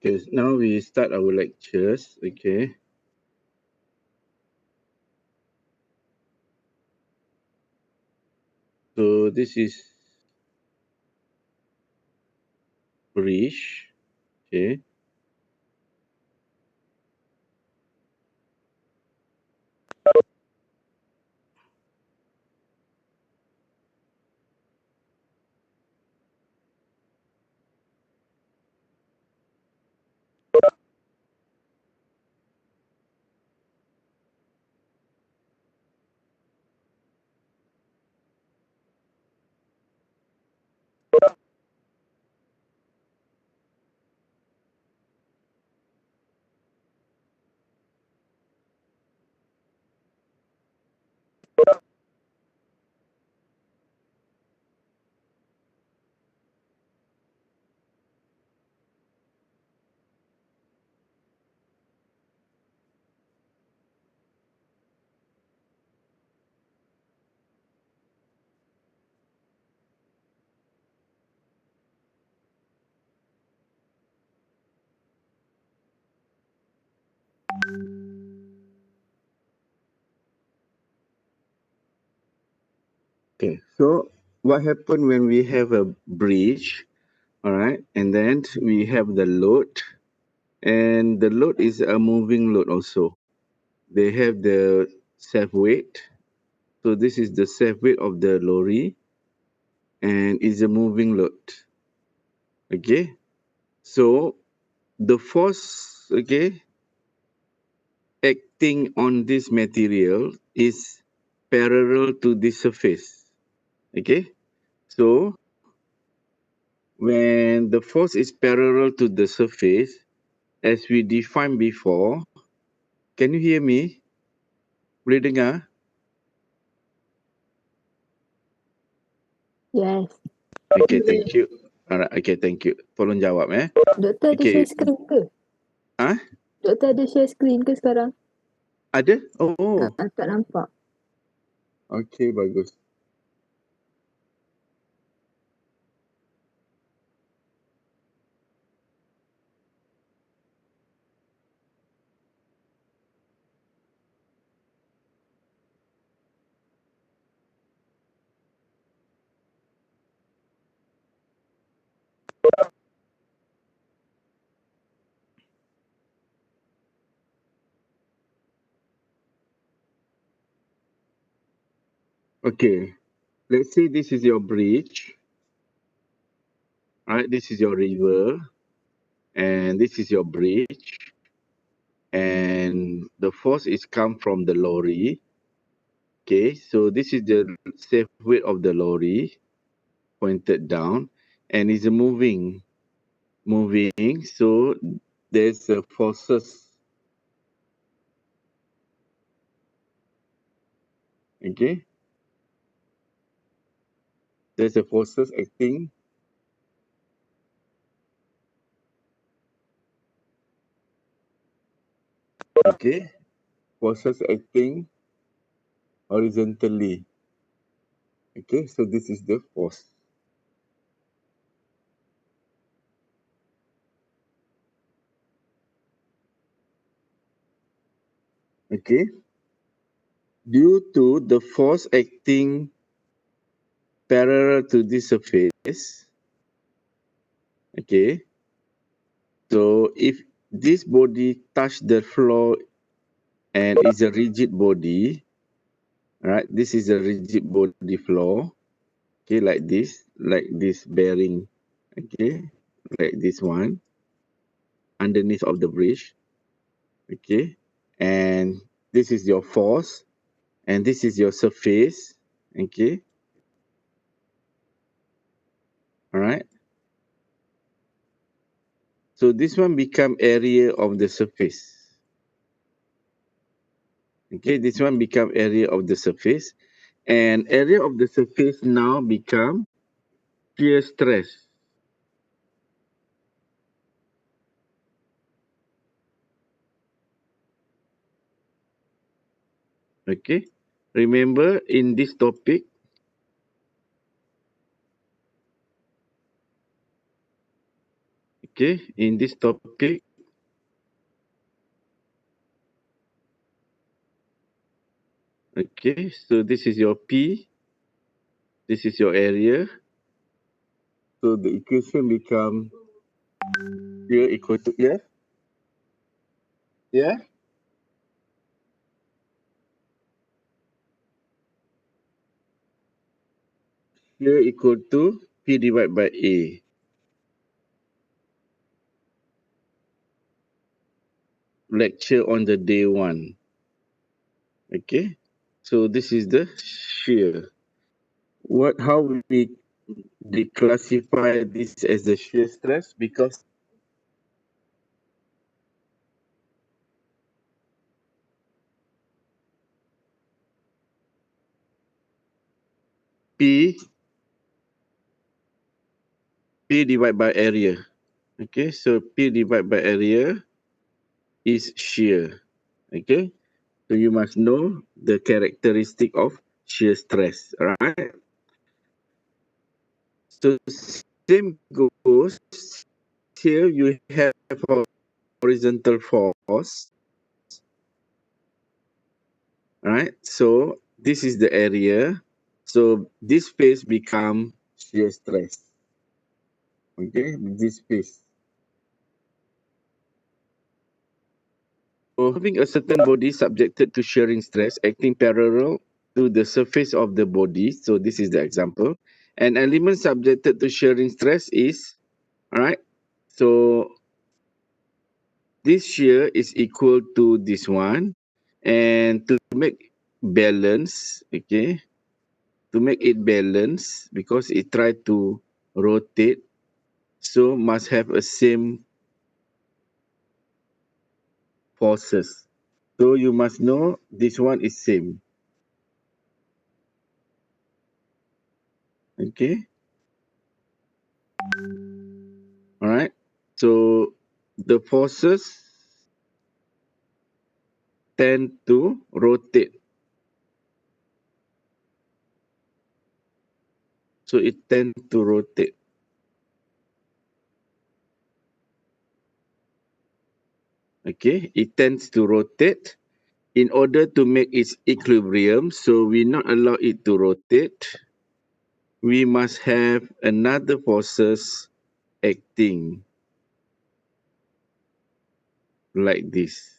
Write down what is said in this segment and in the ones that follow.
Okay, now we start our lectures. Okay. So this is bridge. Okay. Okay. So what happened when we have a bridge? All right, and then we have the load, and the load is a moving load also. They have the self weight. So this is the self weight of the lorry, and is a moving load. Okay. So the force, okay, acting on this material is parallel to the surface. Okay. So when the force is parallel to the surface, as we defined before, can you hear me? Boleh dengar? Yes. Okay, thank you. Alright, okay, thank you. Tolong jawab Doktor ada Okay. share screen ke? Ah, Doktor ada share screen ke sekarang? ada? Oh, Tak nampak. okay, bagus. Okay, let's say this is your bridge. Alright, this is your river, and this is your bridge, and the force is come from the lorry. Okay, so this is the safe weight of the lorry pointed down, and is moving. So there's a forces. Okay, there's a forces acting. Okay, forces acting horizontally. Okay, so this is the force. Okay, due to the force acting parallel to this surface. Okay, so if this body touch the floor and is a rigid body, right? This is a rigid body floor. Okay, like this bearing. Okay, like this one underneath of the bridge. Okay, and this is your force, and this is your surface. Okay, all right. So this one become area of the surface. Okay, this one become area of the surface, and area of the surface now become shear stress. Okay, remember in this topic, Okay, in this topic, okay, so this is your P, this is your area. So the equation become here equal to here. Yeah. Here equal to P divided by A. Lecture on the day 1. Okay. So this is the shear. How we declassify this as the shear stress? Because P divided by area. Okay, so P divided by area is shear. Okay, so you must know the characteristic of shear stress, right? So same goes here. You have horizontal force, right? So this is the area. So this space become shear stress. Okay, this space. So having a certain body subjected to shearing stress acting parallel to the surface of the body. So this is the example. An element subjected to shearing stress is, all right. So this shear is equal to this one, and to make balance, okay, to make it balance because it try to rotate, so must have a same forces. So you must know this one is same. Okay. All right. So the forces tend to rotate. So it tends to rotate. Okay. It tends to rotate in order to make its equilibrium. So we not allow it to rotate. We must have another forces acting like this.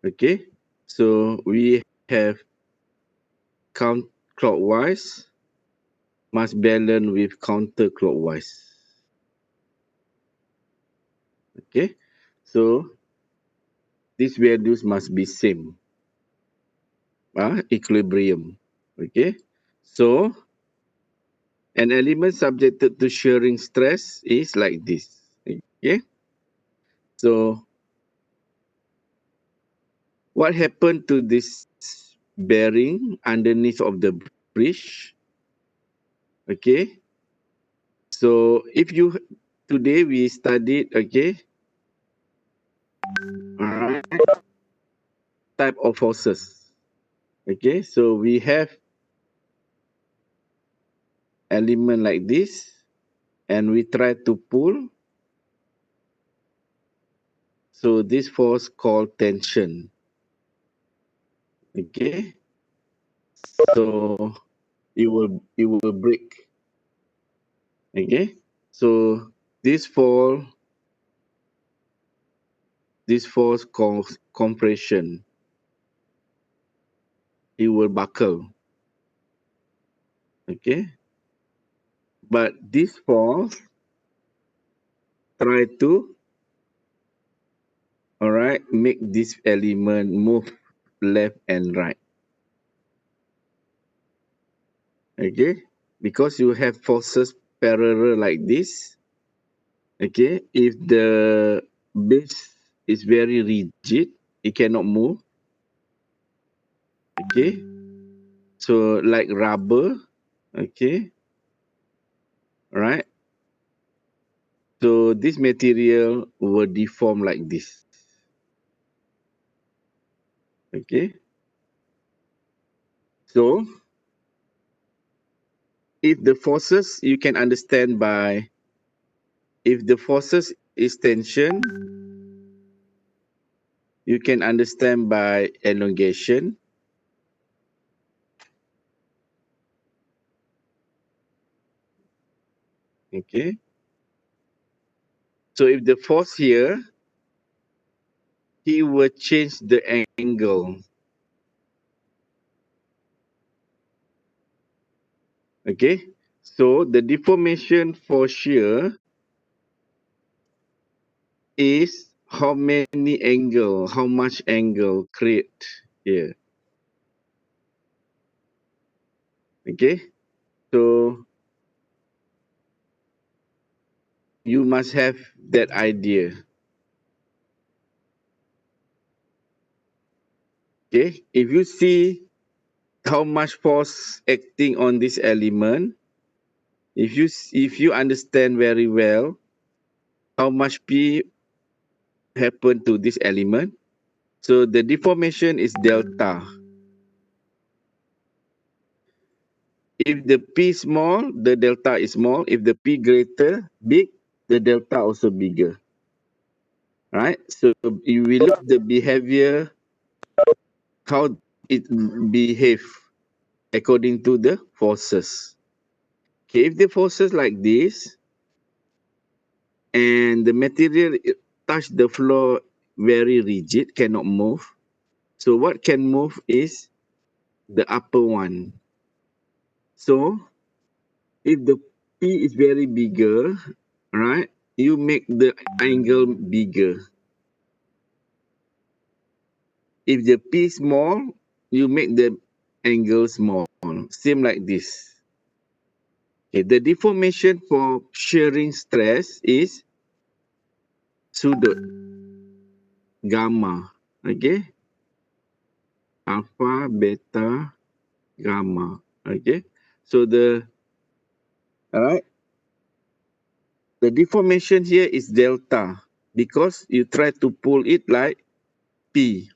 Okay, so we have clockwise must balance with counterclockwise. Okay, so these values must be same. Equilibrium. Okay, so an element subjected to shearing stress is like this. Okay, so what happened to this bearing underneath of the bridge? Okay, so if you today we studied, okay, all right, type of forces. Okay, so we have element like this, and we try to pull. So this force called tension. Okay, so it will break. Okay, so this force called compression. It will buckle. Okay, but this force try to, all right, make this element move left and right. Okay, because you have forces parallel like this. Okay, if the base is very rigid, it cannot move. Okay, so like rubber. Okay, right. So this material will deform like this. Okay, So if the forces you can understand by, if the forces is tension, you can understand by elongation. Okay. So if the force here, he will change the angle. Okay. So the deformation for shear is how many angle, how much angle create here. Okay. So you must have that idea. Okay. If you see how much force acting on this element, if you understand very well how much P happen to this element, so the deformation is delta. If the P small, the delta is small. If the P greater, big, the delta also bigger. Right? So you will look the behavior, how it behave according to the forces. Okay, if the forces like this, and the material touch the floor very rigid, cannot move. So what can move is the upper one. So if the P is very bigger, right, you make the angle bigger. If the P is small, you make the angle small. Same like this. Okay, the deformation for shearing stress is sudut gamma. Okay, alpha, beta, gamma. Okay, so all right, the deformation here is delta because you try to pull it like P.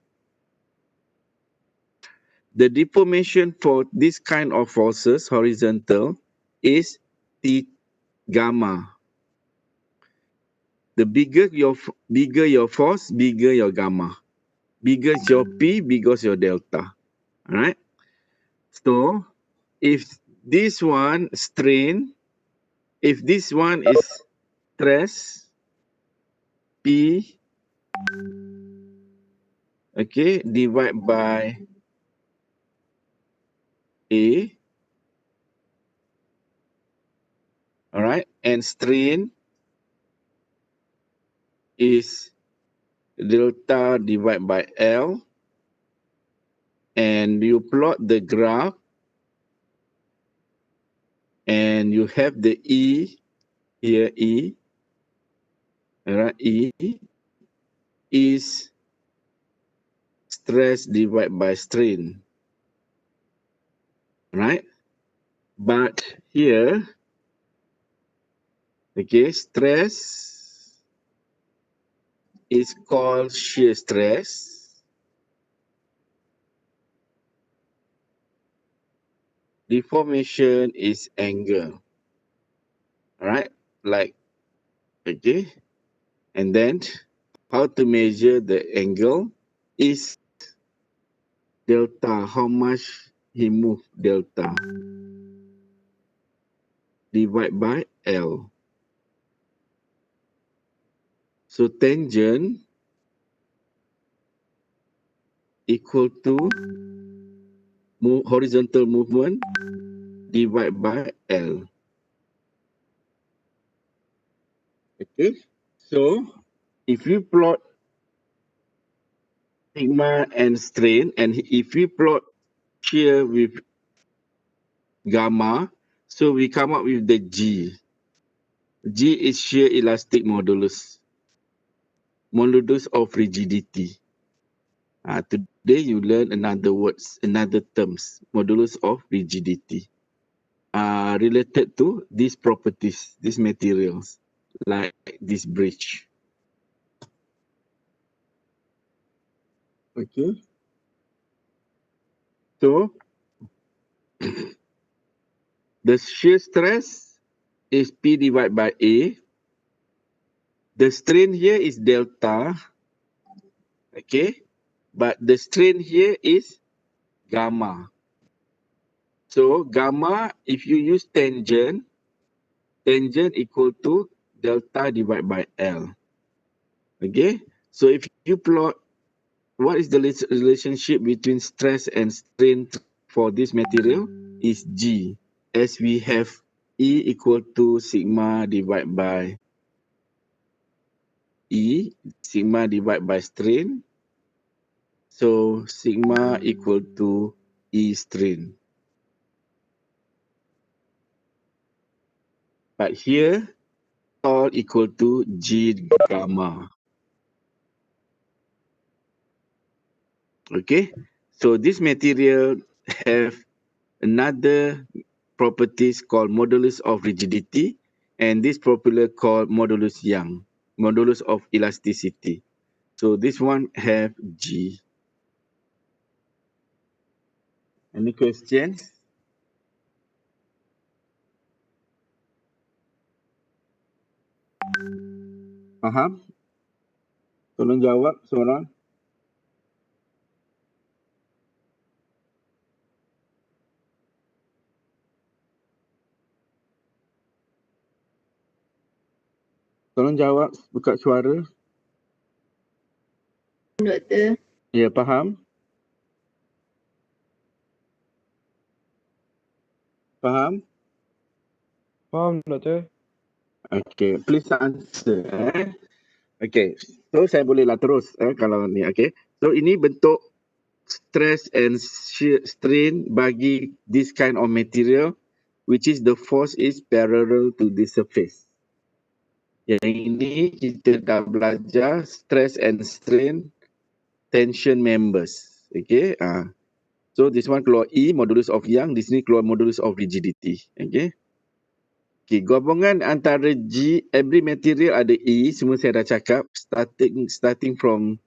The deformation for this kind of forces, horizontal, is T gamma. The bigger your force, bigger your gamma. Bigger your P, bigger your delta. All right. So if this one strain, if this one is stress, P, okay, divide by A, all right, and strain is delta divided by L, and you plot the graph, and you have the E here, E, all right, E is stress divided by strain, right? But here, okay, stress is called shear stress. Deformation is angle, all right? Like, okay, and then how to measure the angle is delta, how much he moved delta, divide by L. So tangent equal to horizontal movement divided by L. Okay, so if you plot sigma and strain, and if we plot shear with gamma, so we come up with the G. G is shear elastic modulus, modulus of rigidity. Today you learn another words, another terms, modulus of rigidity, related to these properties, these materials, like this bridge. Okay. So The shear stress is P divided by A. The strain here is delta, okay? But the strain here is gamma. So gamma, if you use tangent equal to delta divided by L. Okay? So if you plot what is the relationship between stress and strain for this material is G, as we have E equal to sigma divided by E, sigma divided by strain. So sigma equal to E strain. But here, all equal to G gamma. Okay, so this material have another properties called modulus of rigidity, and this popular called modulus Young, modulus of elasticity. So this one have G. Any questions? Faham? Tolong jawab seorang. Tolong jawab, buka suara. Doktor. Ya, faham? Faham? Faham, Doktor? Okay, please answer. Okay, so saya bolehlah terus kalau ni. Okay, so ini bentuk stress and shear strain bagi this kind of material, which is the force is parallel to the surface. Yang ini kita dah belajar stress and strain tension members. Okay, so this one keluar E, modulus of Young. Di sini keluar modulus of rigidity. Okay. Okay, gabungan antara G, every material ada E, semua saya dah cakap, starting from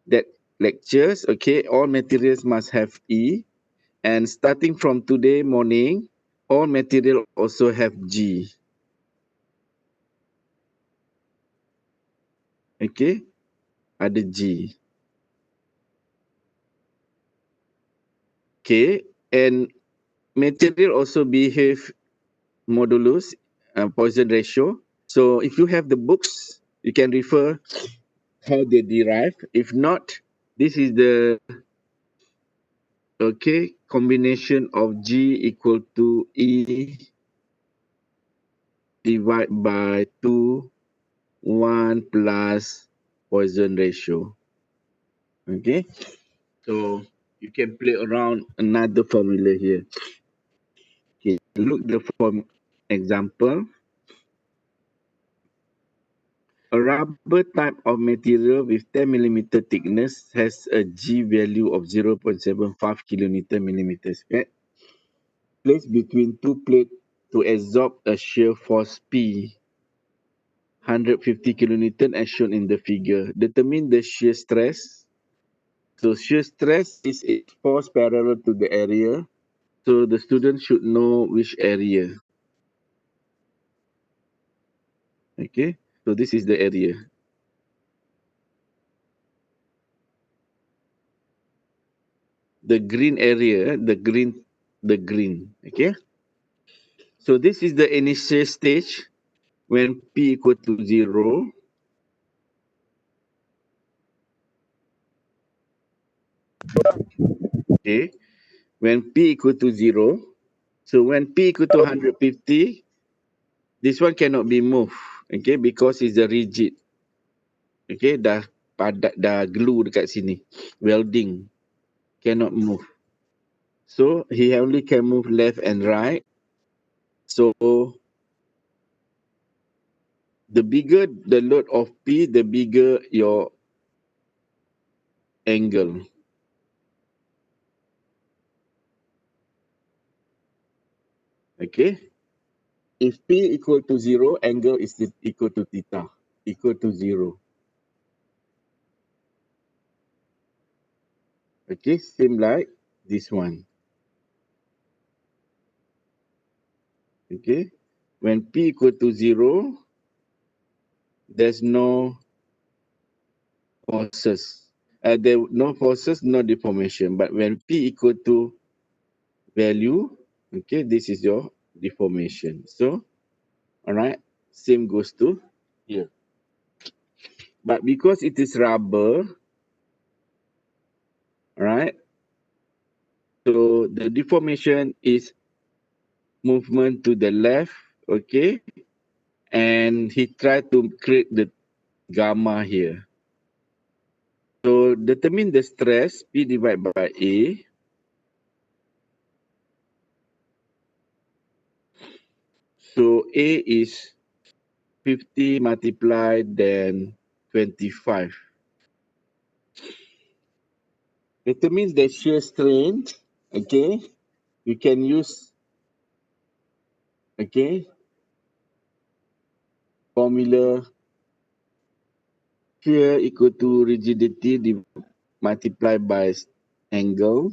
that lectures, okay, all materials must have E, and starting from today morning, all material also have G. Okay, ada G. Okay, and material also behave modulus, Poisson ratio. So if you have the books, you can refer how they derive. If not, this is the combination of G equal to E divided by 2, 1 plus Poisson ratio. Okay, so you can play around another formula here. Okay, look the form example. A rubber type of material with 10 millimeter thickness has a G value of 0.75 kilonewton millimeter squared. Placed between two plates to absorb a shear force P, 150 kilonewton as shown in the figure. Determine the shear stress. So shear stress is a force parallel to the area. So the student should know which area. Okay, so this is the area. The green area, the green, okay. So this is the initial stage when P equal to 0. Okay, when P equal to 0. So when P equal to 150, this one cannot be moved, okay, because it's a rigid. Okay, dah padat, dah glue dekat sini. Welding, cannot move. So he only can move left and right. So the bigger the load of P, the bigger your angle. Okay. If P equal to 0, angle is equal to theta, equal to 0. Okay, same like this one. Okay. When P equal to 0, there's no forces. There no forces, no deformation. But when P equal to value, okay, this is your deformation. So, all right, same goes to here. But because it is rubber, all right, so the deformation is movement to the left, okay, and he tried to create the gamma here. So determine the stress P divided by A. So A is 50 multiplied then 25. Determine the shear strain, okay. You can use, okay, formula shear equal to rigidity multiplied by angle.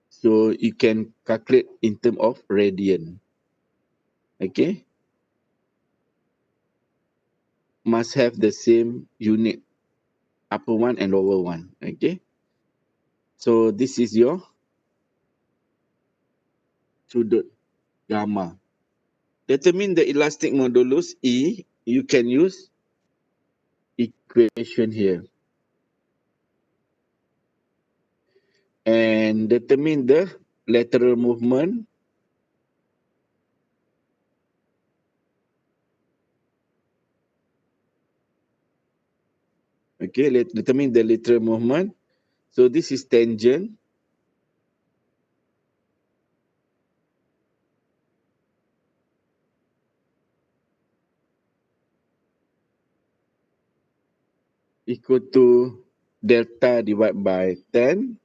So you can calculate in terms of radian. Okay. Must have the same unit, upper one and lower one. Okay. So this is your sudut gamma. Determine the elastic modulus E. You can use equation here. And determine the lateral movement. Okay, determine the lateral movement. So this is tangent. Equal to delta divided by 10.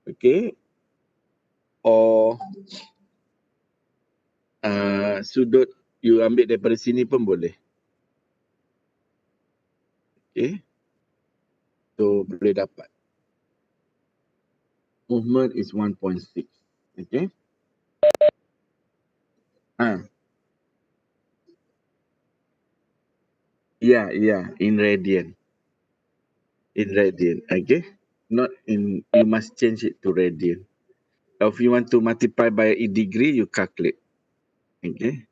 Okay. Or sudut you ambil daripada sini pun boleh. Okay. So boleh dapat. Movement is 1.6. Okay. Yeah, in radian. In radian, okay. Not in, you must change it to radian. If you want to multiply by a degree, you calculate. Okay.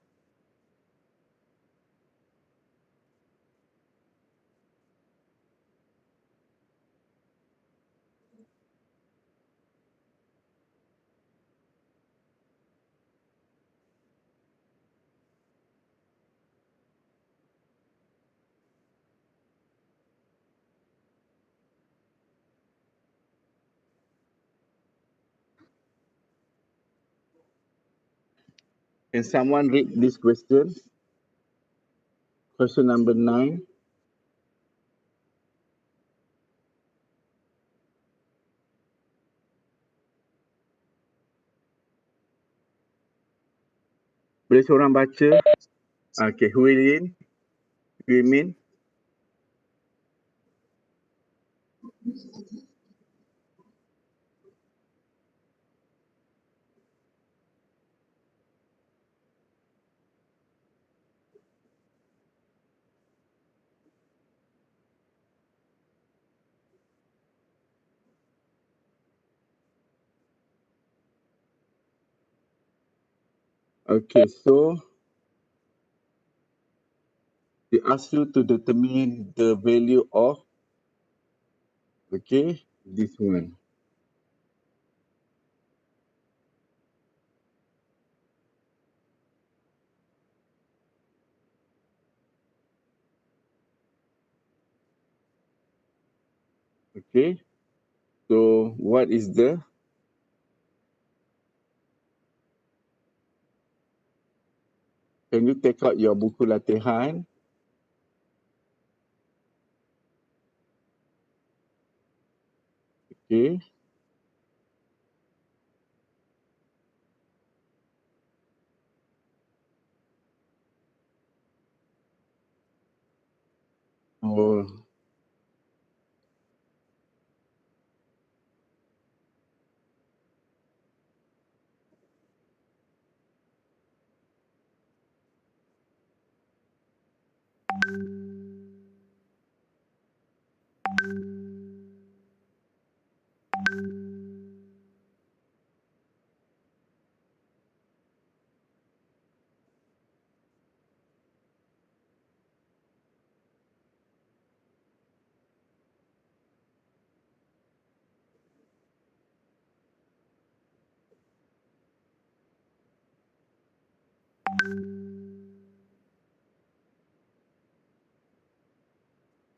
Can someone read this question? Question number 9. Boleh seorang baca? Okay, Huilin, Huimin. Okay, so they ask you to determine the value of, okay, this one. Okay, so what is the, can you take out your buku latihan? Okay. Oh,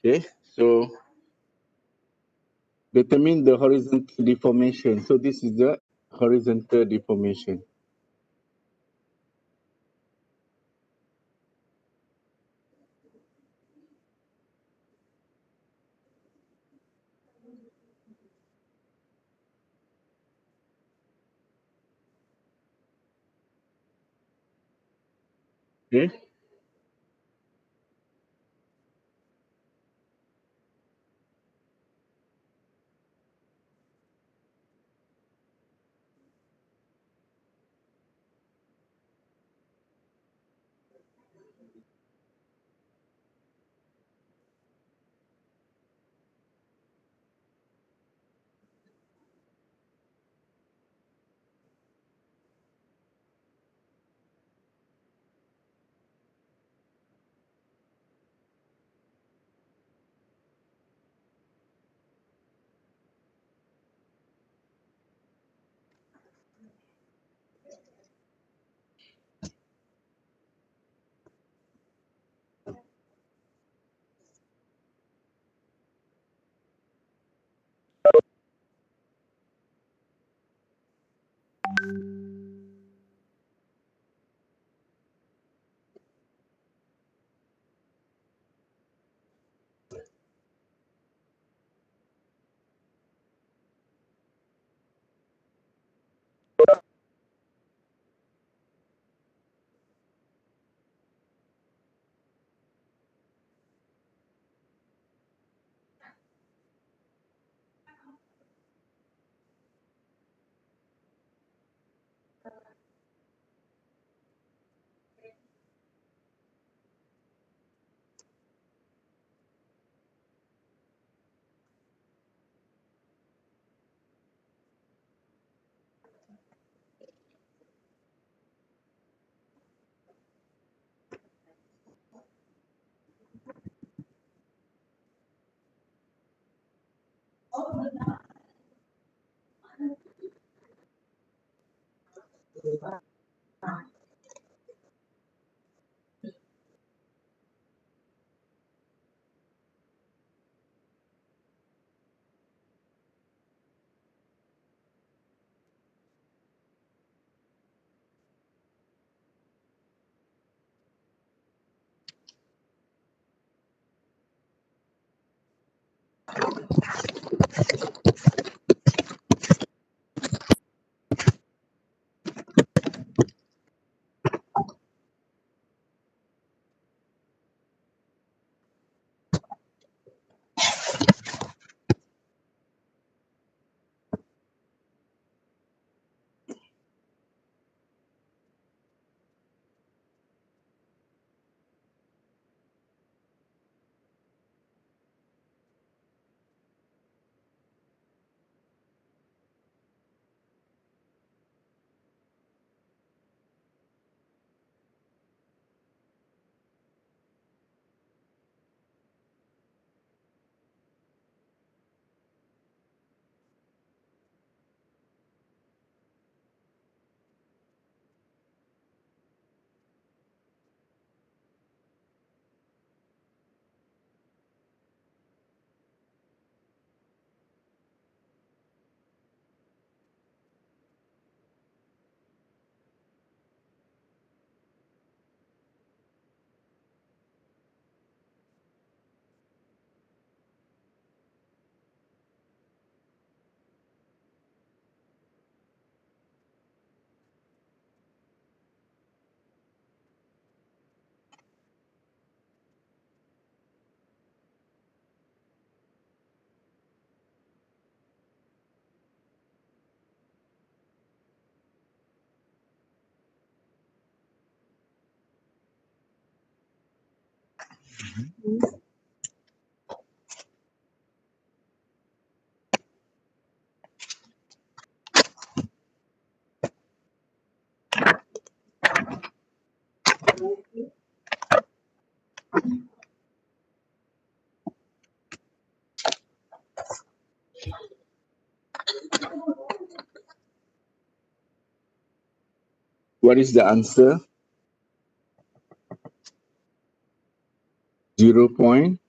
Okay, so determine the horizontal deformation. So this is the horizontal deformation. Okay. What is the answer? 0 point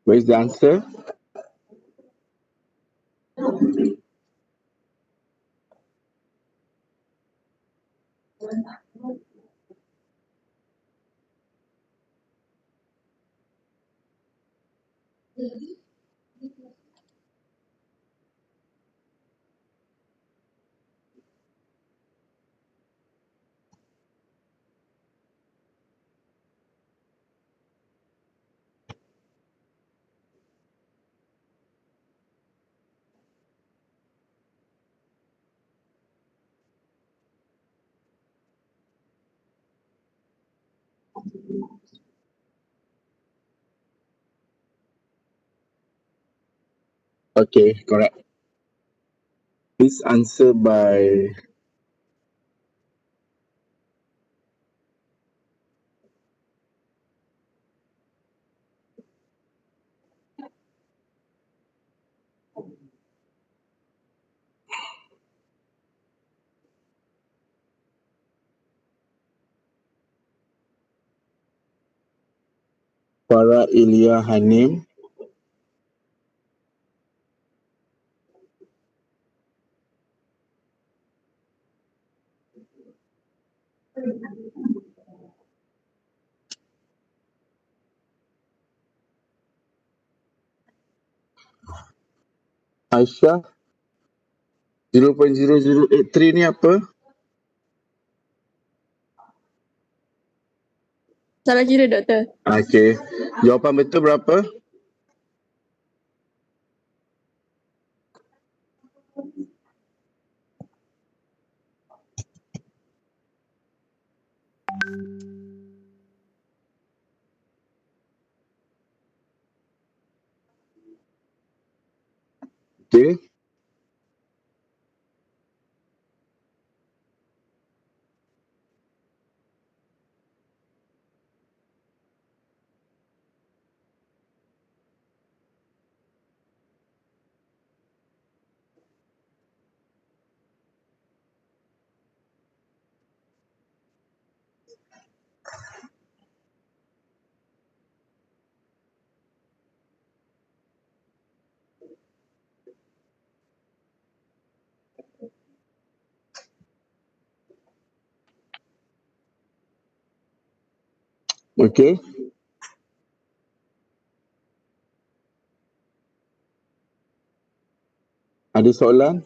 What is the answer? Okay, correct. Please answer by Farah Ilya Hanim. Aisyah 0.0083 ni apa? Salah kira, Doktor. Okay. Jawapan betul berapa? Okay. Okay. Ada soalan?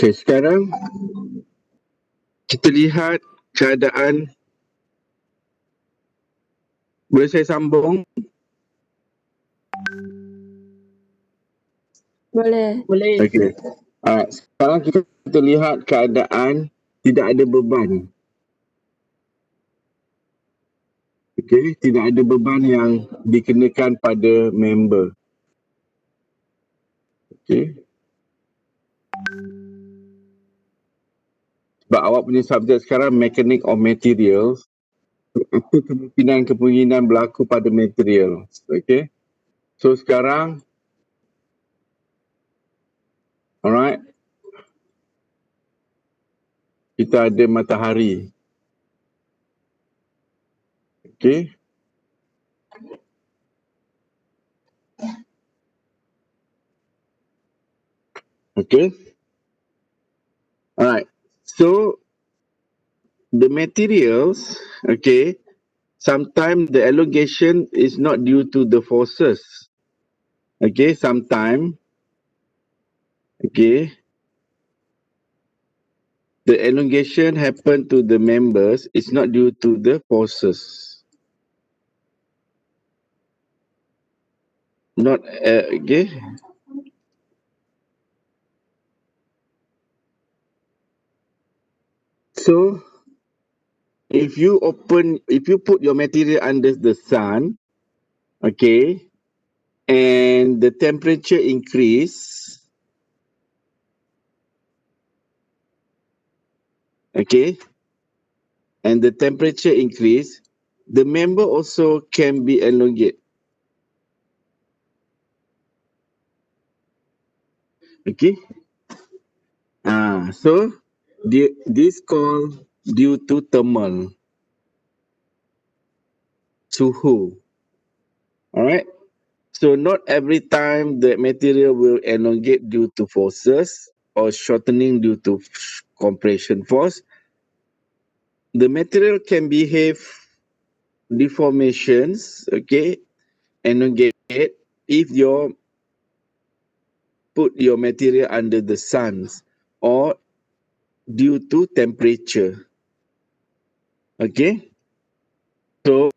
Okay, sekarang kita lihat keadaan. Boleh saya sambung? Boleh. Okay. Sekarang kita lihat keadaan tidak ada beban. Okay, tidak ada beban yang dikenakan pada member. Okay. Sebab awak punya subjek sekarang mechanic of materials. Apa kemungkinan berlaku pada material? Okay. So sekarang, alright, kita ada matahari. Okay. Okay. Alright. So the materials, okay, sometimes the elongation is not due to the forces. Okay, sometime, okay, the elongation happen to the members is not due to the forces. Not, okay. So, if you put your material under the sun, okay, and the temperature increase, okay, and the temperature increase, the member also can be elongate. Okay. So this called due to thermal suhu. All right. So not every time the material will elongate due to forces or shortening due to compression force. The material can behave deformations, okay, elongate if you put your material under the suns or due to temperature. Okay. So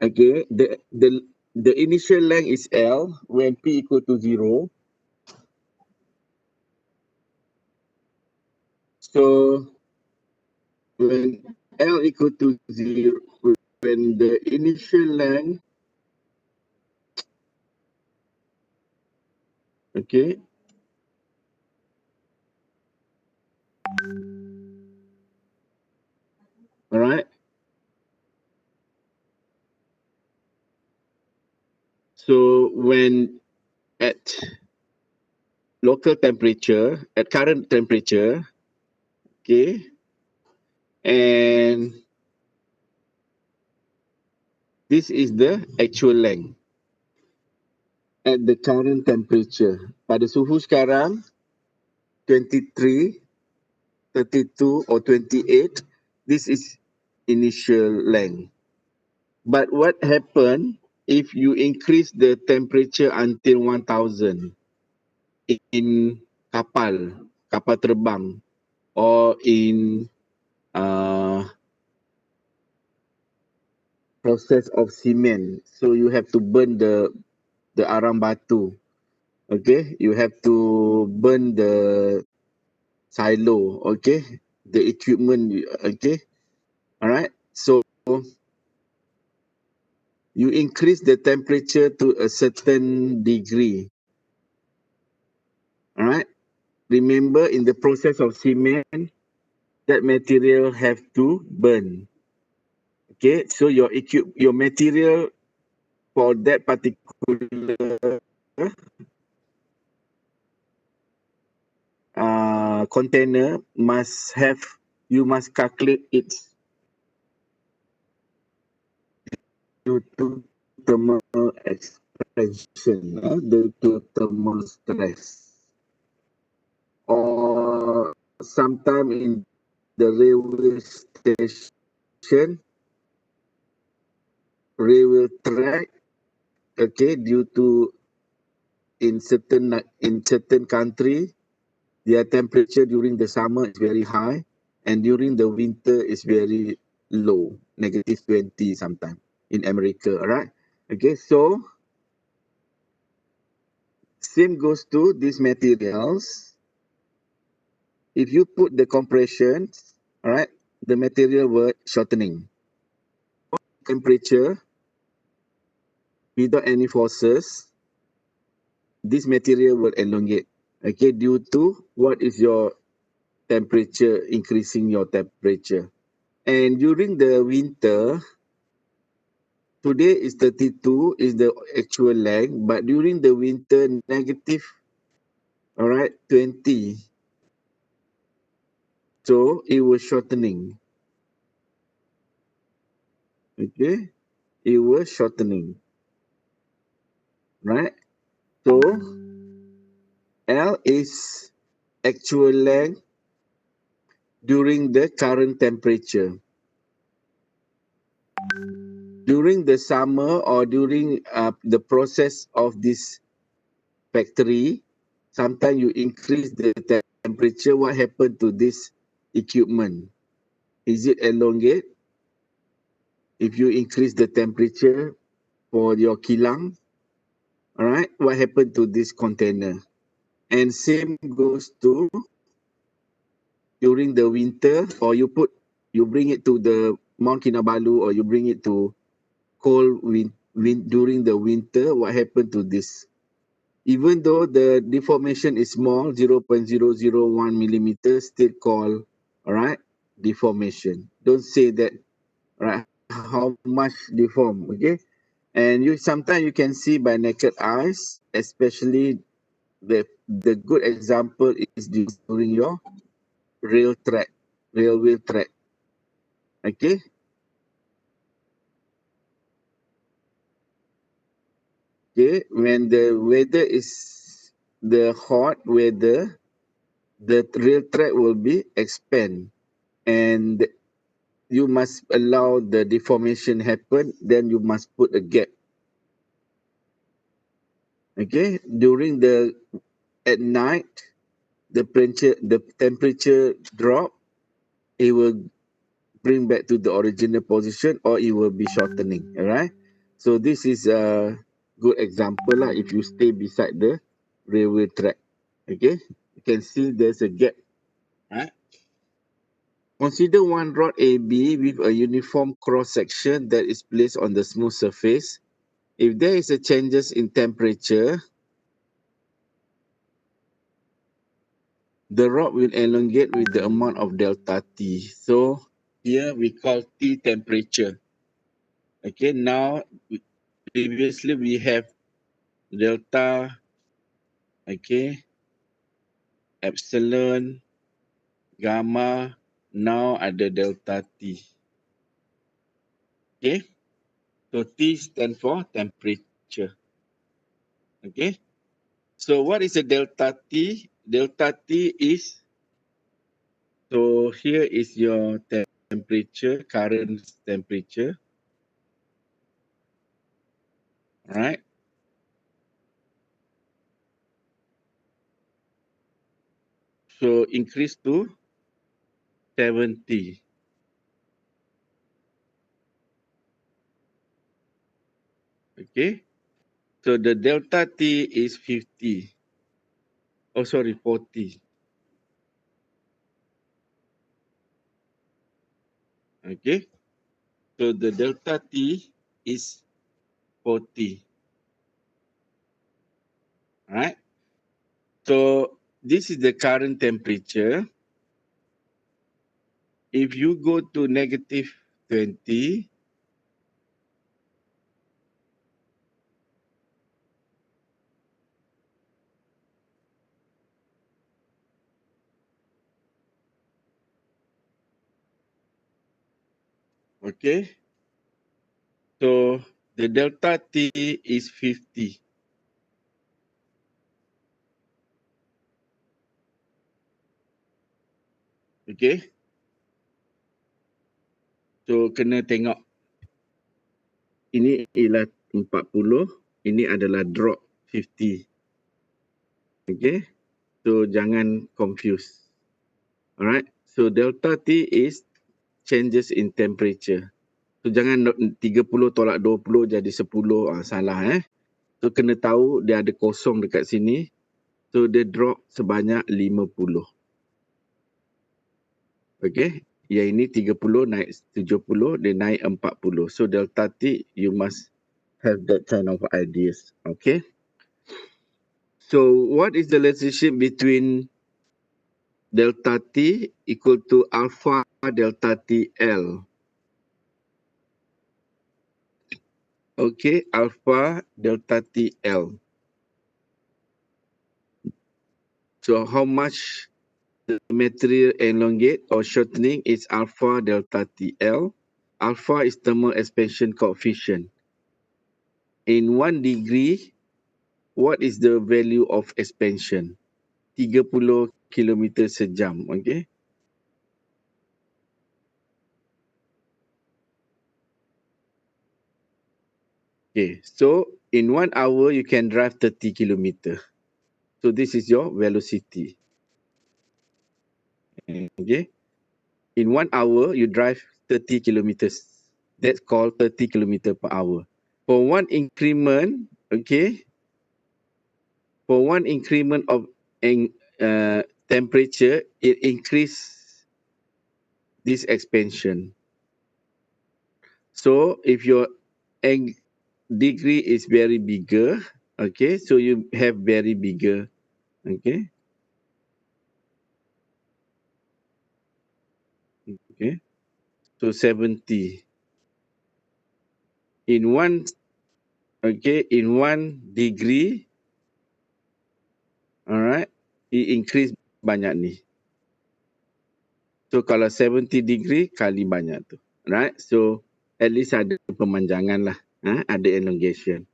okay, the initial length is L when P equal to 0. So when L equal to 0, when the initial length, okay, all right. So when at local temperature, at current temperature, okay, and this is the actual length at the current temperature. Pada suhu sekarang 23, 32 or 28, this is initial length. But what happen if you increase the temperature until 1000 in kapal terbang, or in process of cement? So you have to burn the arang batu. Okay, you have to burn the silo. Okay, the equipment. Okay, all right. So you increase the temperature to a certain degree. All right. Remember, in the process of cement, that material have to burn. Okay, so your material for that particular container you must calculate it due to thermal expansion, due to thermal stress, or sometime in the railway station, railway track, okay, due to in certain country, their temperature during the summer is very high, and during the winter is very low, -20 sometimes in America. All right. Okay, so same goes to these materials. If you put the compressions, all right, the material will shortening. Temperature without any forces, this material will elongate. Okay, due to what is your temperature, increasing your temperature. And during the winter, today is 32 is the actual length, but during the winter, All right, 20. So it was shortening. Okay, it was shortening. Right. So L is actual length during the current temperature. During the summer or during the process of this factory, sometimes you increase the temperature. What happened to this equipment? Is it elongate? If you increase the temperature for your kilang, all right, what happened to this container? And same goes to during the winter, or you bring it to the Mount Kinabalu, or you bring it to cold during the winter. What happened to this? Even though the deformation is small, 0.001 millimeters, still called, all right, deformation. Don't say that, all right, how much deform, okay? And you sometimes you can see by naked eyes, especially the good example is during your railway track, okay? Okay, when the weather is the hot weather, the rail track will be expand, and you must allow the deformation happen. Then you must put a gap. Okay, during the at night, the temperature drop. It will bring back to the original position, or it will be shortening. All right. So this is a good example lah. If you stay beside the railway track, okay, you can see there's a gap. Right. Consider one rod AB with a uniform cross section that is placed on the smooth surface. If there is a changes in temperature, the rod will elongate with the amount of delta T. So here we call T temperature. Okay, now previously we have delta, okay, epsilon, gamma, now ada delta T. Okay, so T stand for temperature. Okay, so what is a delta T? Delta T is, so here is your temperature, current temperature, right? So increase to 70. Okay, so the delta T is 50. Oh, sorry, 40. Okay, so the delta T is 40. Right. So this is the current temperature. If you go to negative 20, okay, so the delta T is 50. Okay, so kena tengok, ini ialah 40, ini adalah drop 50. Okay, so jangan confuse. Alright, so delta T is changes in temperature. So jangan 30 tolak 20 jadi 10, salah So kena tahu dia ada kosong dekat sini. So dia drop sebanyak 50. Okay, yang ini 30 naik 70, dia naik 40. So delta T, you must have that kind of ideas. Okay, so what is the relationship between delta T equal to alpha delta TL? Okay, alpha delta TL. So how much the material elongate or shortening is alpha delta TL. Alpha is thermal expansion coefficient. In 1 degree, what is the value of expansion? 30 km sejam, okay? Okay, so in 1 hour, you can drive 30 km. So this is your velocity. Okay, in 1 hour, you drive 30 kilometers. That's called 30 km per hour. For one increment, okay, for one increment of temperature, it increase this expansion. So if your degree is very bigger, okay, so you have very bigger, okay, okay, so 70 in one, okay, in 1 degree, alright, it increase banyak ni. So kalau 70 degree kali banyak tu, right? So at least ada pemanjangan lah, ada elongation.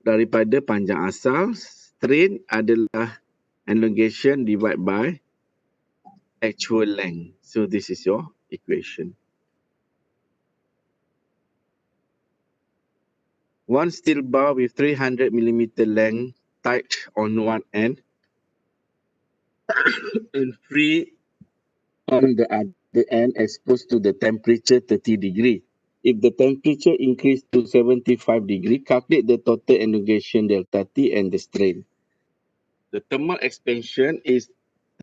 Daripada panjang asal, strain adalah elongation divided by actual length. So this is your equation. One steel bar with 300 millimeter length tied on one end and free on the other end exposed to the temperature 30 degree. If the temperature increase to 75 degree, calculate the total elongation delta T and the strain. The thermal expansion is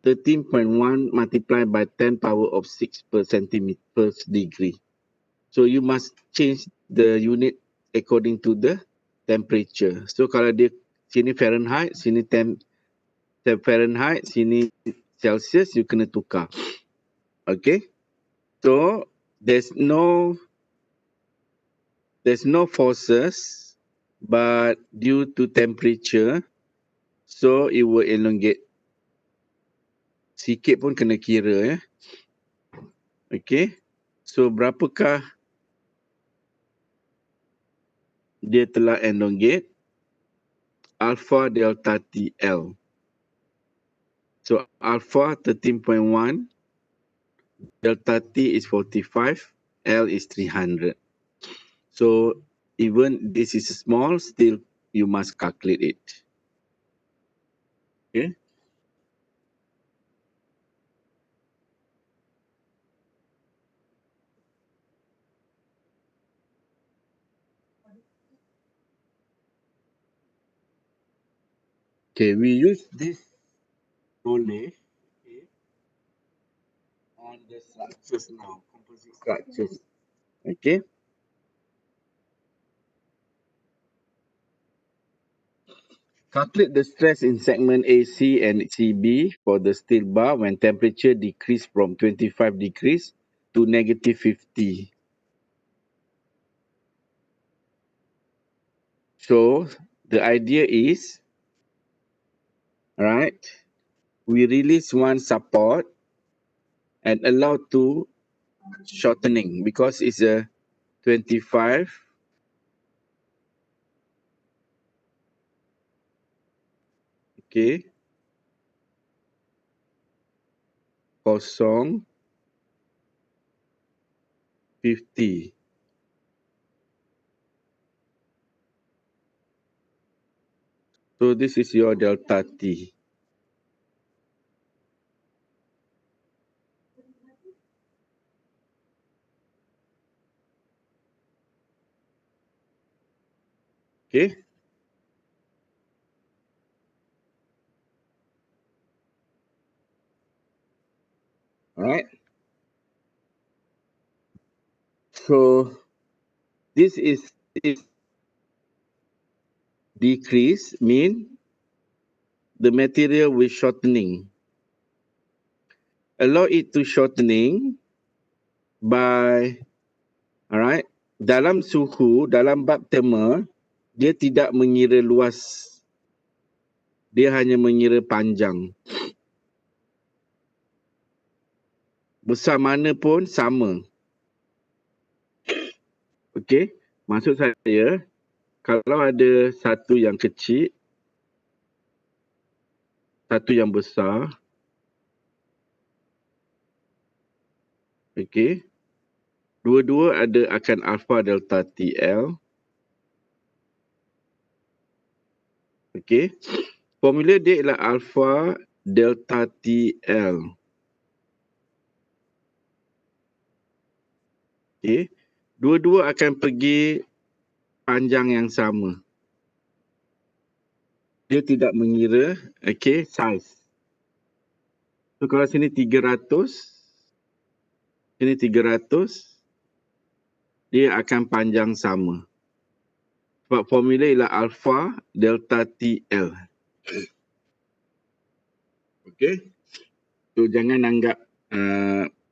13.1 multiplied by 10 power of 6 per centimeter per degree. So you must change the unit according to the temperature. So kalau dia sini Fahrenheit, sini Fahrenheit, sini Celsius, you kena tukar. Okay. So there's no forces, but due to temperature, so it will elongate. Sikit pun kena kira, Okay. So berapakah dia telah elongate? Alpha delta TL. So alpha 13.1, delta T is 45, L is 300. So even this is small, still you must calculate it. Okay. Okay, we use this knowledge, okay, on the structures now, composite structures. Okay. Calculate the stress in segment AC and CB for the steel bar when temperature decrease from 25 degrees to negative 50. So the idea is, right, we release one support and allow two shortening because it's a 25, okay, kosong 50. So this is your delta T. Okay. All right. So this is decrease mean the material with shortening. Allow it to shortening by, alright, dalam suhu, dalam bab thermal, dia tidak mengira luas Dia hanya mengira panjang. Besar mana pun sama. Okey, maksud saya kalau ada satu yang kecil, satu yang besar, okey, dua-dua ada akan alpha delta TL. Okey, formula dia ialah alpha delta TL. Okey, dua-dua akan pergi panjang yang sama. Dia tidak mengira, okey, size. So kalau sini 300, sini 300, dia akan panjang sama. Sebab formula ialah alpha delta TL. Okey. So jangan anggap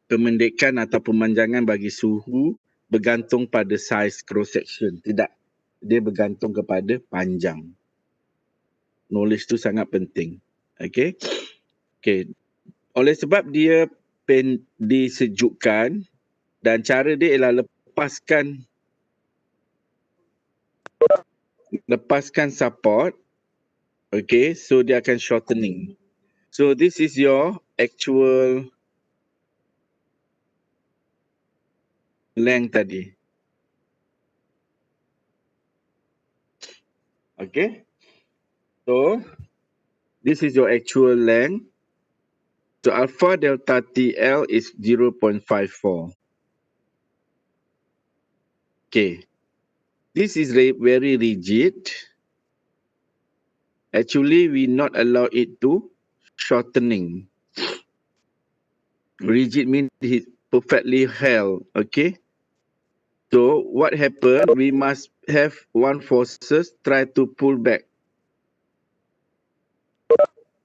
kemendekan atau pemanjangan bagi suhu bergantung pada size cross section. Tidak. Dia bergantung kepada panjang. Knowledge tu sangat penting. Okey. Okey. Oleh sebab dia disejukkan dan cara dia ialah lepaskan support. Okay, so dia akan shortening. So this is your actual length tadi. Okay. So this is your actual length. So alpha delta TL is 0.54. Okay. This is very rigid. Actually, we not allow it to shortening. Rigid means it's perfectly held. Okay. So what happened? We must have one forces try to pull back.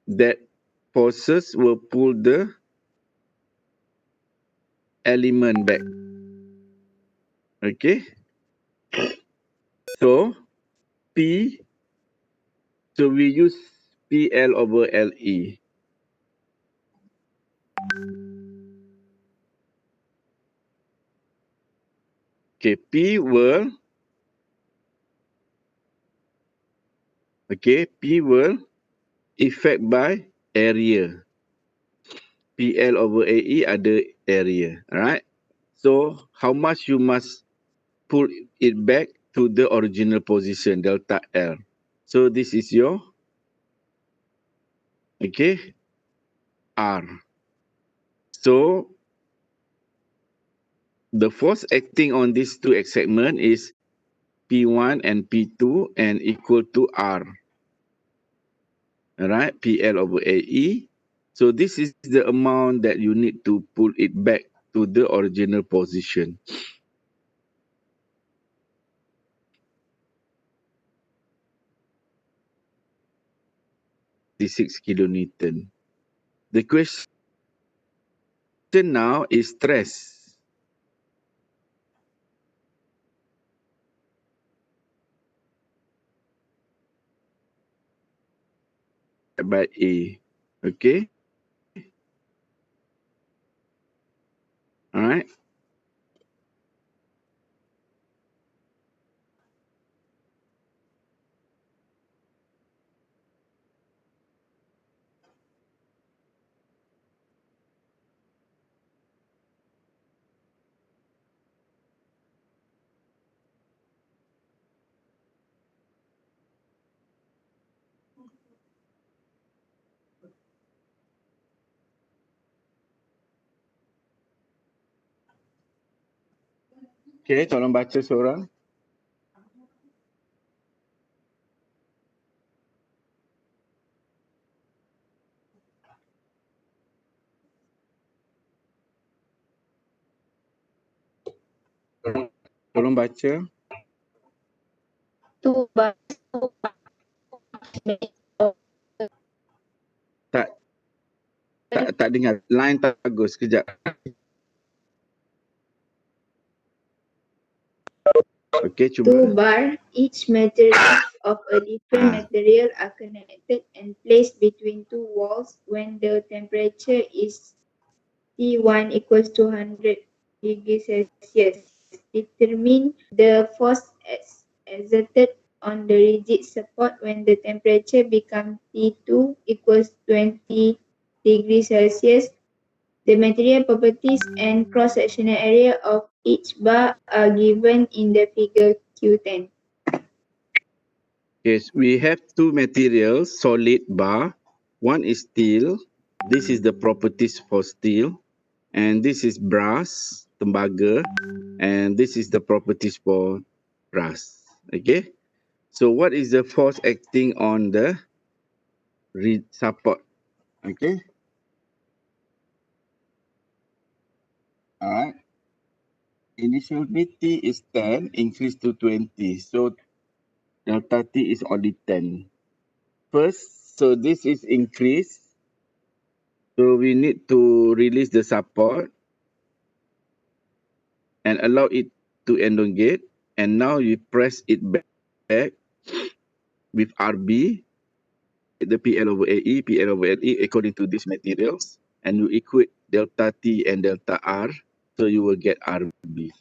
That forces will pull the element back. Okay. So P. So we use PL over LE. Okay, P will effect by area. PL over AE ada area. Alright. So how much you must pull it back to the original position, delta L. So this is your R. So the force acting on these two segments is P1 and P2 and equal to R. Alright, PL over AE. So this is the amount that you need to pull it back to the original position. The 6 kilonewton. The question now is stress. By A. Okay. Alright. Okay, tolong baca seorang. Tolong baca. Tak dengar. Line tak bagus. Sekejap. Okay, cuba. 2 bar, each material of a different material are connected and placed between two walls when the temperature is T1 equals to 100 degrees Celsius. Determine the force exerted on the rigid support when the temperature becomes T2 equals 20 degrees Celsius. The material properties and cross-sectional area of each bar are given in the figure Q10. Yes, we have two materials, solid bar. One is steel. This is the properties for steel. And this is brass, tembaga. And this is the properties for brass. Okay. So what is the force acting on the support? Okay. All right. Initially T is 10, increase to 20. So delta T is only 10. First, so this is increase. So we need to release the support and allow it to elongate. And now you press it back with RB, the PL over AE, PL over LE according to these materials. And you equate delta T and delta R. So you will get RB.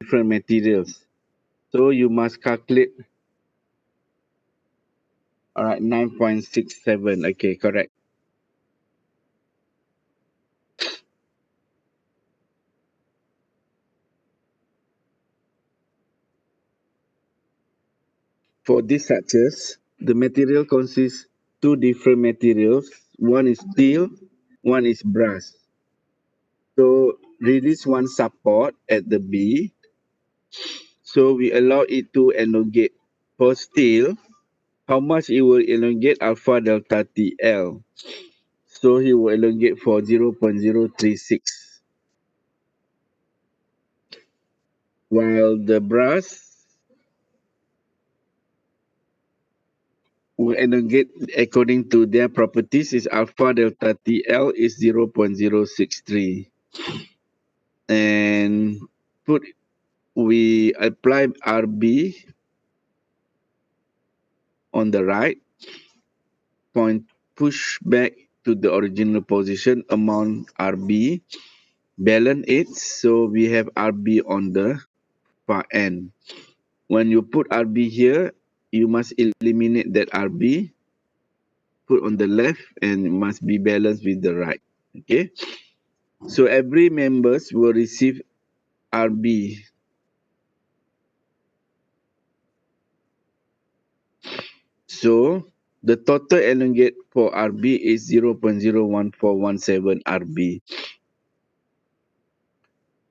Different materials. So you must calculate. All right, 9.67. Okay, correct. For these structures, the material consists two different materials. One is steel, one is brass. So release one support at the B. So we allow it to elongate. For steel, how much it will elongate alpha delta TL. So he will elongate for 0.036. While the brass will elongate according to their properties is alpha delta TL is 0.063. And we apply RB on the right, point push back to the original position, amount RB, balance it, so we have RB on the far end. When you put RB here, you must eliminate that RB, put on the left, and it must be balanced with the right. Okay, so every members will receive RB. So the total elongate for RB is 0.01417 RB.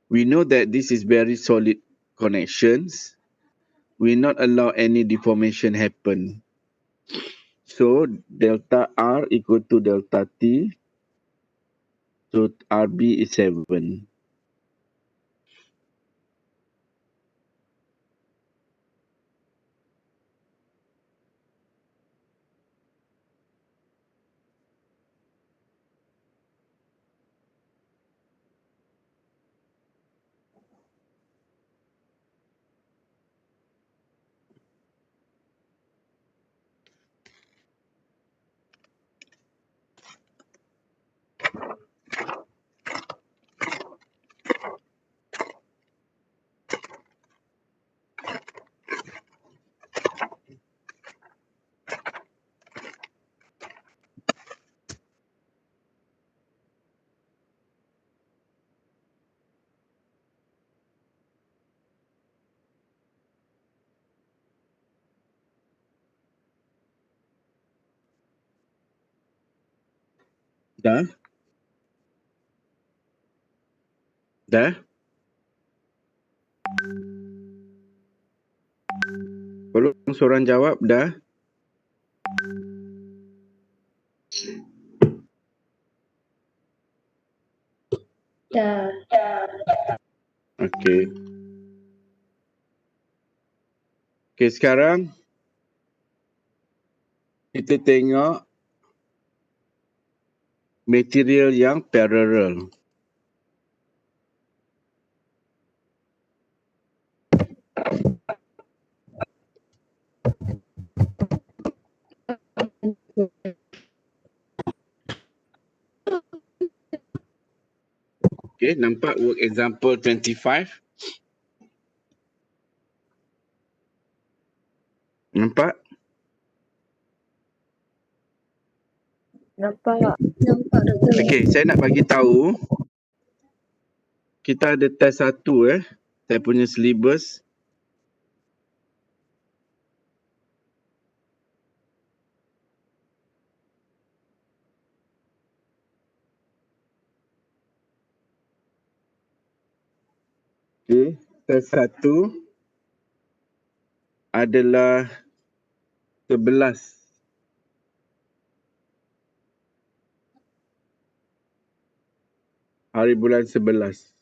We know that this is very solid connections. We not allow any deformation happen. So delta R equal to delta T. So RB is 7. Dah? Dah? Tolong seorang jawab dah. Dah. Okey. Okey, sekarang kita tengok material yang parallel. Okey, nampak work example 25? Nampak? Nampak doktor. Okey, saya nak bagi tahu kita ada test satu saya punya syllabus. Okey, test satu adalah 11. Hari bulan 11.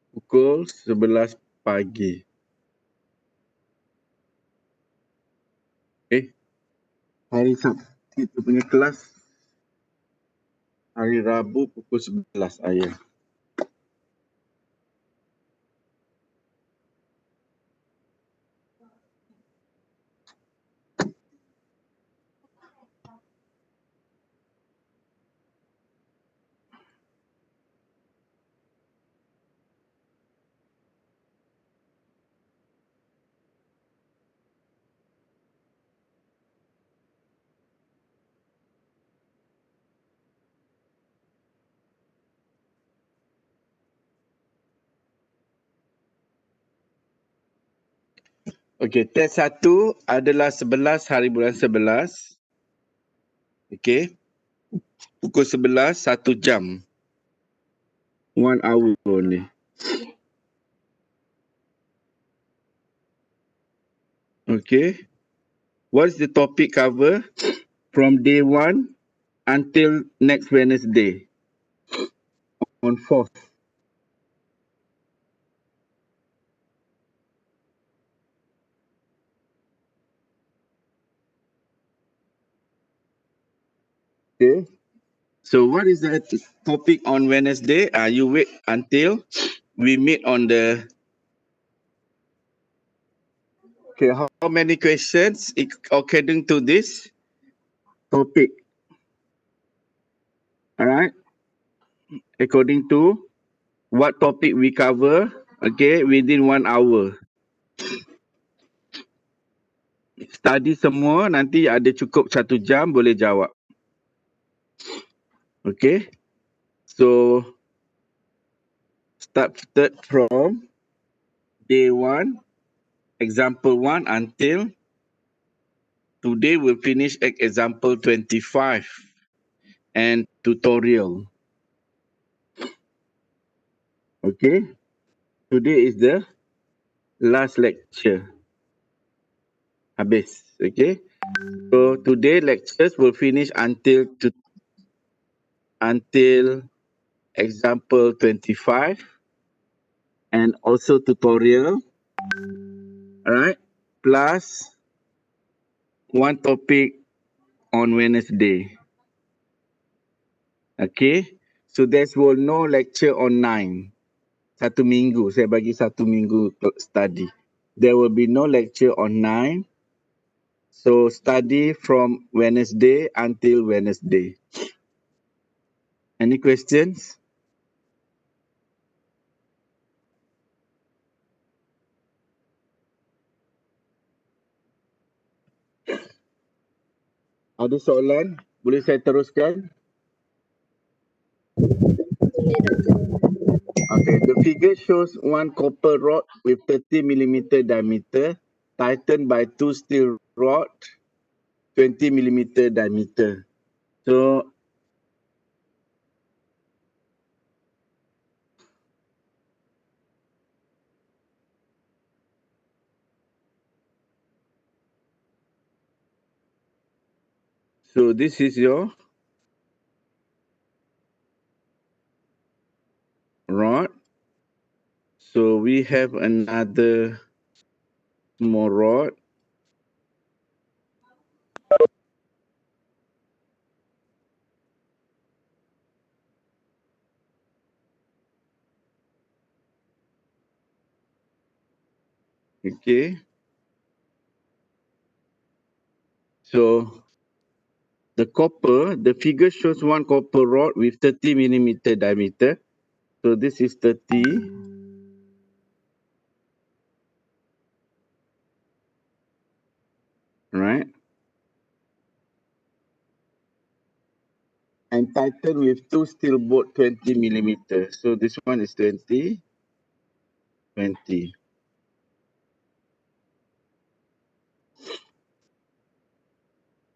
Pukul 11 pagi. Okey. Hari Sabtu kita punya kelas hari Rabu pukul 11 ayah. Okey, test 1 adalah 11 hari bulan 11. Okey. Pukul 11, 1 jam. 1 hour only. Okay. What is the topic cover from day 1 until next Wednesday on 4th? Okay. So what is the topic on Wednesday? You wait until we meet on the... Okay, how many questions according to this topic? All right. According to what topic we cover, okay, within 1 hour. Study semua, nanti ada cukup 1 jam boleh jawab. Okay. So, started from day 1, example 1 until today we'll finish at example 25 and tutorial. Okay. Today is the last lecture. Habis. Okay. So today lectures will finish until example 25 and also tutorial. Alright. Plus one topic on Wednesday. Okay. So there's will no lecture on 9. 1 minggu. Saya bagi 1 minggu untuk study. There will be no lecture on 9. So study from Wednesday until Wednesday. Any questions? Ada soalan? Boleh saya teruskan? Boleh Doktor. Okay, the figure shows one copper rod with 30 millimeter diameter tightened by 2 steel rod 20 millimeter diameter. So this is your rod. So we have another small rod. Okay. So the figure shows one copper rod with 30 millimeter diameter. So this is 30. Right. And tightened with 2 steel bolt 20 millimeter. So this one is 20.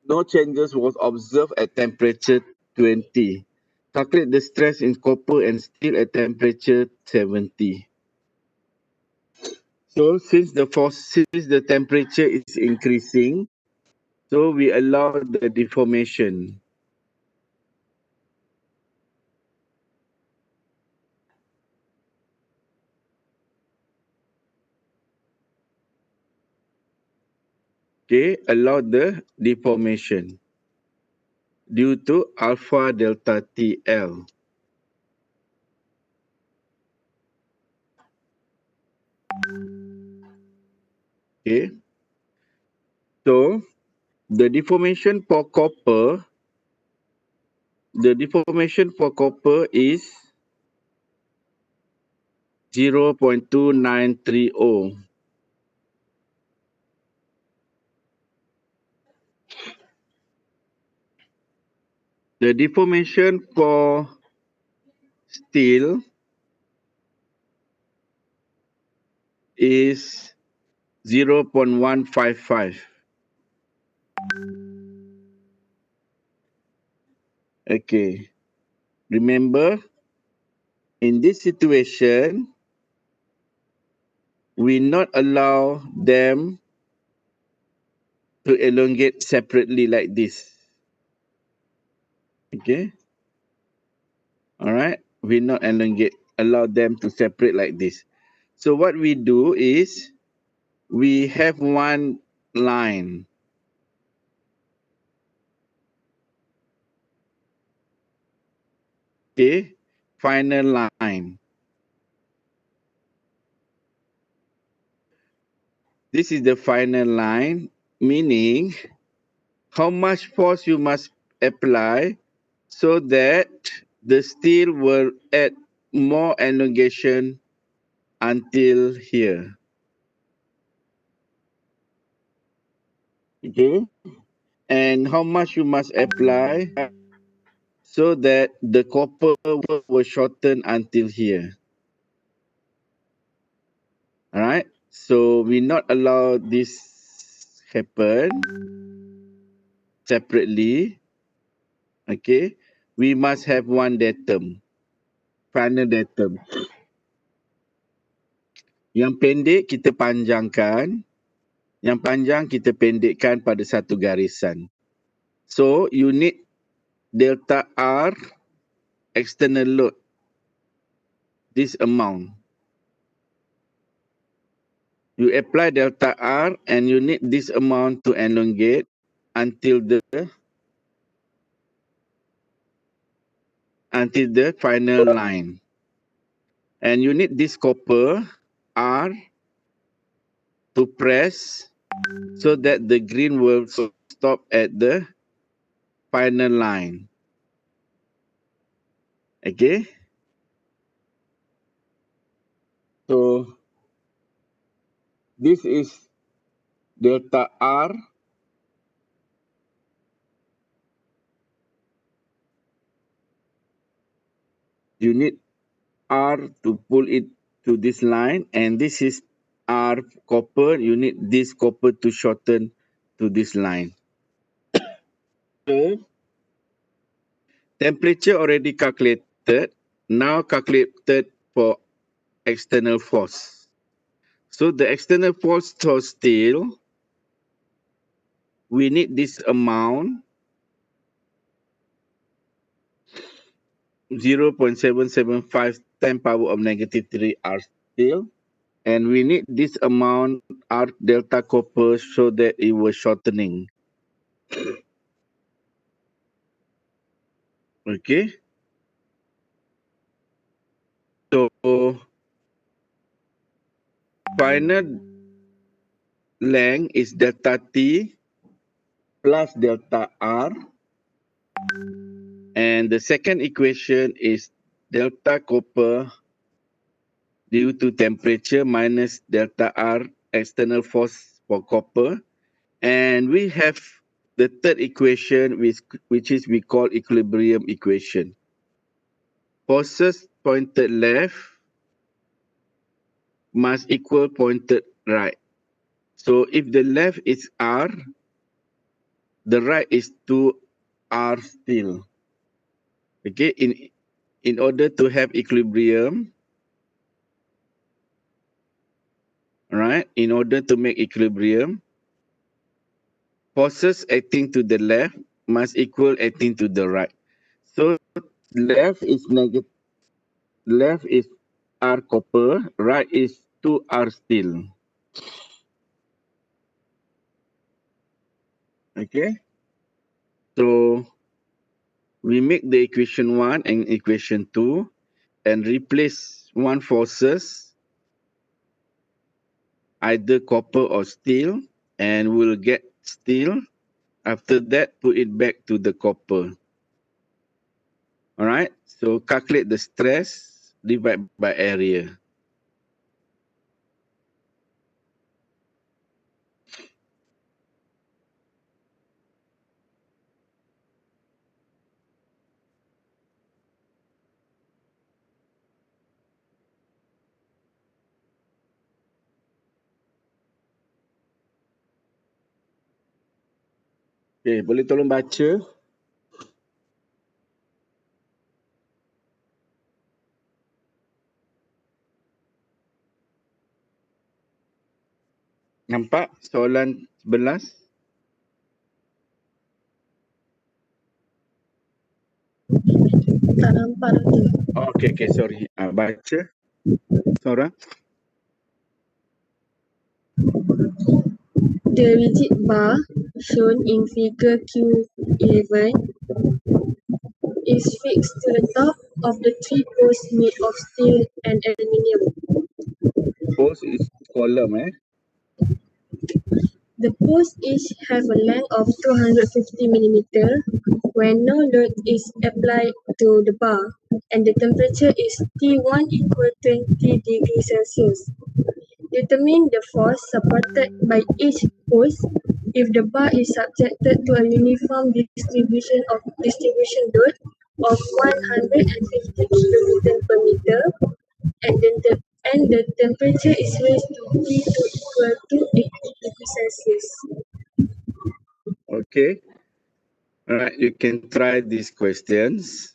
No changes was observed at temperature 20. Calculate the stress in copper and steel at temperature 70. So since the temperature is increasing, so we allow the deformation. Okay, allow the deformation due to alpha delta TL. Okay. So the deformation for copper is 0.2930. The deformation for steel is 0.155. Okay. Remember, in this situation, we not allow them to elongate separately like this. Okay. All right. We not allow them to separate like this. So what we do is we have one line. Okay. Final line. This is the final line, meaning how much force you must apply so that the steel will add more elongation until here. Okay. And how much you must apply so that the copper will shorten until here. All right. So we not allow this happen separately. Okay. We must have one datum, final datum. Yang pendek kita panjangkan, yang panjang kita pendekkan pada satu garisan. So you need delta R external load, this amount. You apply delta R and you need this amount to elongate until the final line. And you need this copper R to press so that the green will stop at the final line. Okay. So this is delta R. You need R to pull it to this line, and this is R copper. You need this copper to shorten to this line. So temperature already calculated. Now calculated for external force. So the external force for steel, we need this amount 0.775 10 power of negative 3 R steel. And we need this amount R delta copper so that it was shortening. Okay. So final length is delta T plus delta R. And the second equation is delta copper due to temperature minus delta R external force for copper. And we have the third equation, which is we call equilibrium equation. Forces pointed left must equal pointed right. So if the left is R, the right is 2R still. Okay, in order to have equilibrium, right? In order to make equilibrium, forces acting to the left must equal acting to the right. So left is negative. Left is R copper, right is 2R steel. Okay. So we make the equation 1 and equation 2 and replace one forces, either copper or steel, and we'll get steel. After that, put it back to the copper. All right. So calculate the stress, divide by area. Okay, boleh tolong baca? Nampak soalan 11? Tak nampak, Doktor. Oh, okay, sorry. Baca seorang. The rigid bar shown in figure Q11 is fixed to the top of the three posts made of steel and aluminium. Post is column, The posts each have a length of 250 mm when no load is applied to the bar and the temperature is T1 equal 20 degrees Celsius. Determine the force supported by each post if the bar is subjected to a uniform distribution load of 150 kN per meter and the temperature is raised to T2 equal to 80 degrees Celsius. Okay. Alright, you can try these questions.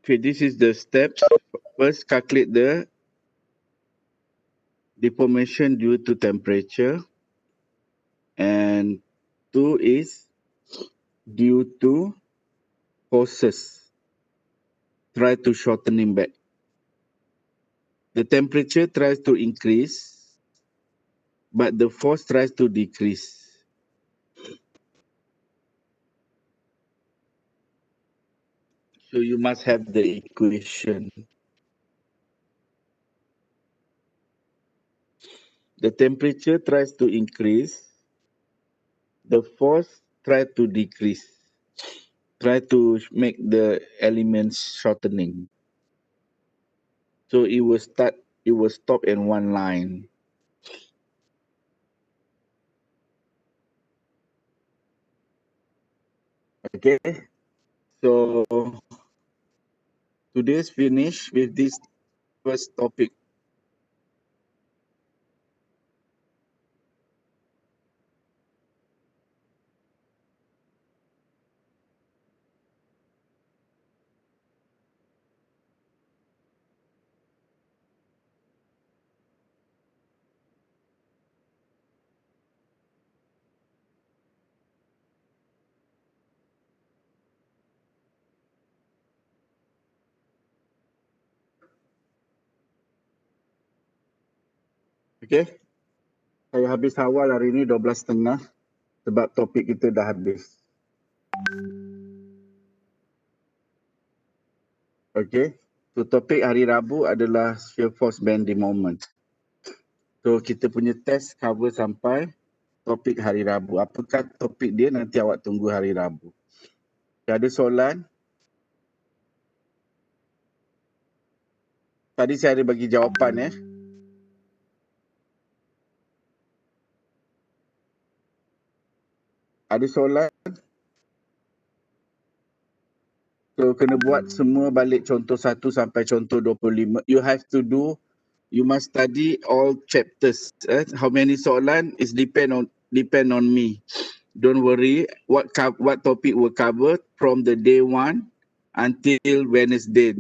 Okay, this is the steps. First, calculate the deformation due to temperature. And 2 is due to forces. Try to shortening back. The temperature tries to increase, but the force tries to decrease. So you must have the equation. The temperature tries to increase, the force tries to decrease. Try to make the elements shortening. So it will stop in one line. Okay, so today's finish with this first topic. Okay, saya habis awal hari ni 12.30 sebab topik kita dah habis. Okay, so topik hari Rabu adalah shear force bending moment. So kita punya test cover sampai topik hari Rabu. Apakah topik dia, nanti awak tunggu hari Rabu. Ada soalan? Tadi saya ada bagi jawapan Ada soalan? So kena buat semua balik contoh 1 sampai contoh 25. You must study all chapters. How many soalan is depend on me. Don't worry, what topic will cover from the day 1 until Wednesday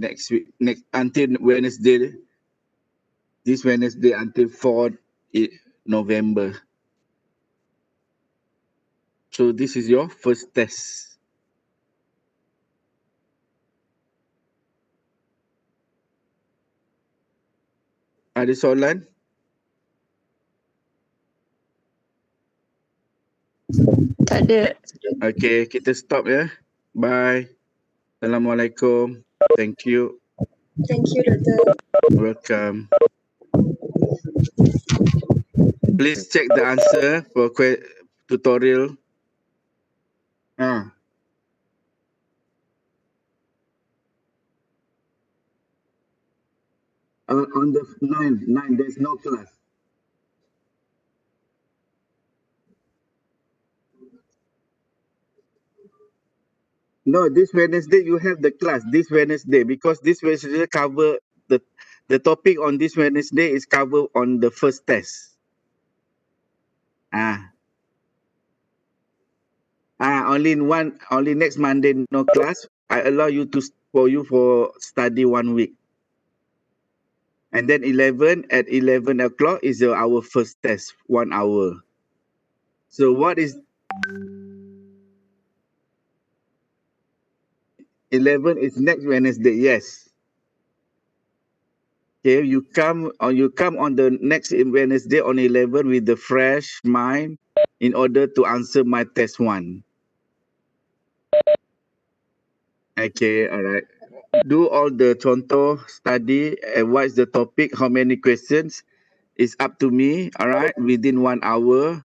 until Wednesday. This Wednesday until 4th November. So this is your first test. Ada soalan? Tak ada. Okay, kita stop ya. Bye. Assalamualaikum. Thank you. Thank you, Doctor. Welcome. Please check the answer for tutorial. On the 9, there's no class. No, this Wednesday you have the class. This Wednesday, because this Wednesday cover the topic on this Wednesday is covered on the first test. Only next Monday no class. I allow you for study 1 week. And then at 11 o'clock is our first test, 1 hour. So what is 11 is next Wednesday, yes. Okay, you come on the next Wednesday on 11 with the fresh mind in order to answer my test 1. Okay, all right. Do all the contoh, study, and what is the topic, how many questions, is up to me, all right, within 1 hour.